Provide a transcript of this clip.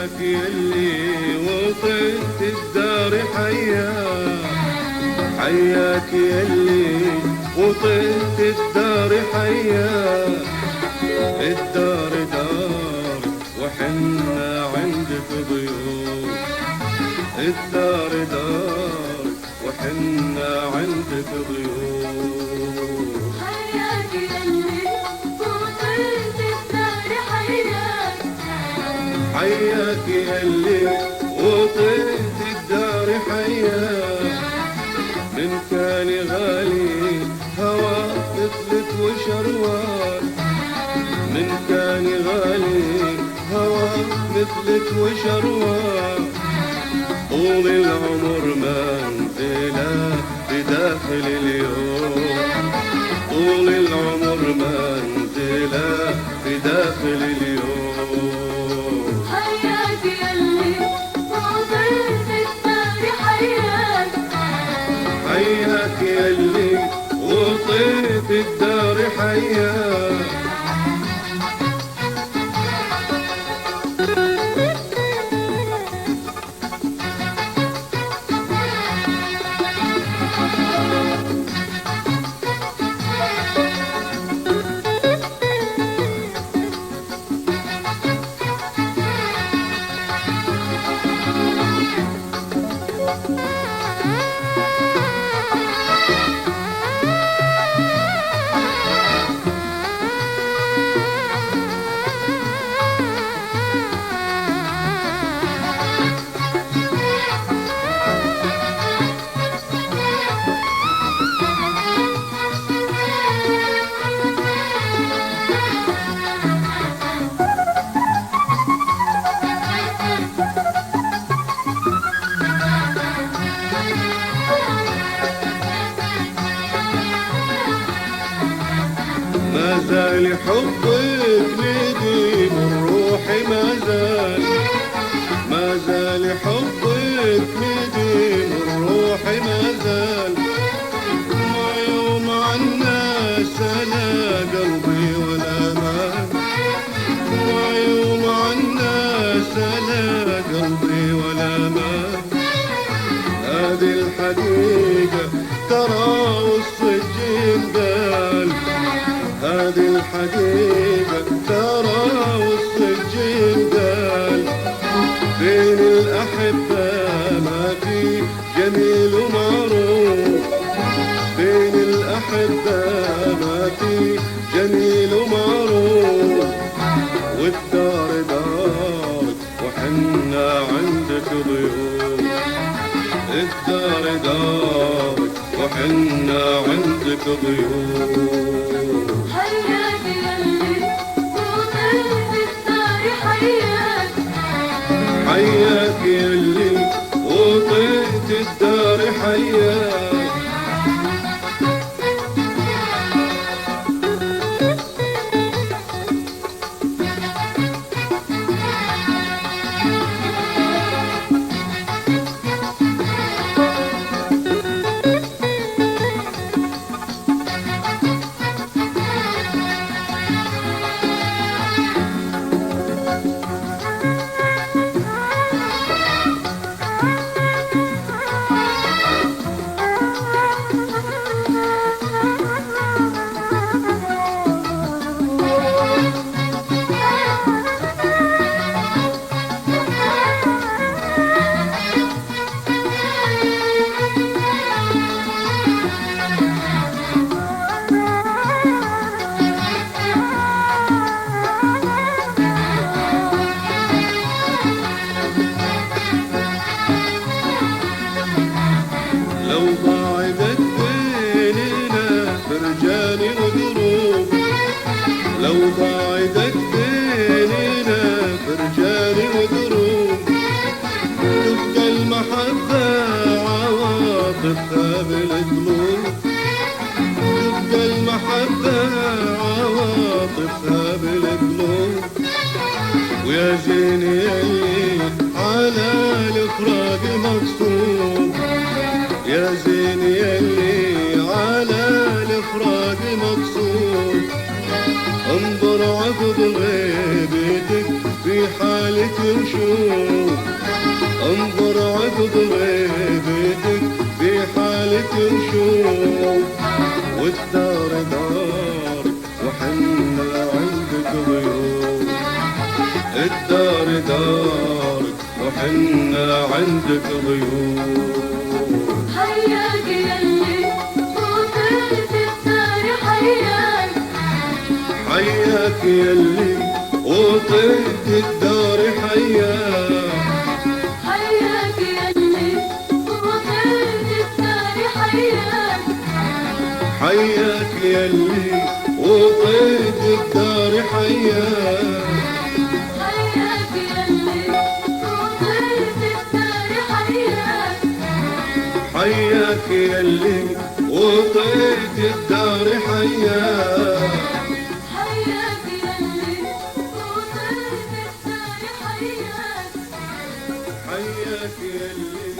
حياك يلي وطنت الدار حياك، حياك يلي وطنت الدار حياك، الدار دار وحنا عندك ضيوف، الدار دار وحنا عندك ضيوف. حياك يلي وطنت الدار حياك، حياك يلي وطنت الدار حياك، من كان غالي هوا مثلك وشروان، من كان غالي هوا مثلك وشروان، طول العمر منزلة بداخل اليوم، طول العمر منزلة بداخل اليوم. حياك يلي وطنت الدار حياك، حياك يلي وطيت الدار حياك. ما زال حبك نديم الروح، ما زال، ما زال حبك نديم الروح، ما زال، ما يوم عالناس لا قلبي ولا مال، ما يوم عالناس لا قلبي ولا مال. هذه الحقيقة ترى والصدق قال، هذه الحقيقة ترى والصدق قال، بين الأحبة ما في جميل ومعروف، بين الأحبة ما في جميل ومعروف، والدار دارك وحنا عندك ضيوف، الدار دارك وحنا عندك ضيوف. حياك يلي وطنت الدار حياك، حياك يلي وطيت الدار حياك. لو ضاعدت بيننا فرجان ودروب، لو ضاعدت بيننا فرجان ودروب، تبقى المحبة عواطفها بالقلوب، تبقى المحبة عواطفها بالقلوب. ويا زين يلي على الفراق مغصوب، يا زين يلي على الفراق مقصود، انظر عقب غيبتك في في حالة وشوق انظر عقب غيبتك في حالة وشوق والدار دار وحنا عندك ضيوف الدار دار وحنا عندك ضيوف حياك يلي وطرت الدار حياك حياك يلي وطيت الدار حياك حياك يلي وطرت الدار حياك حياك يلي وطيت الدار حياك حياك يلي وطرت الدار حياك حياك يلي وطيت الدار حياك حياك يلي وطرت الدار حياك حياك يلي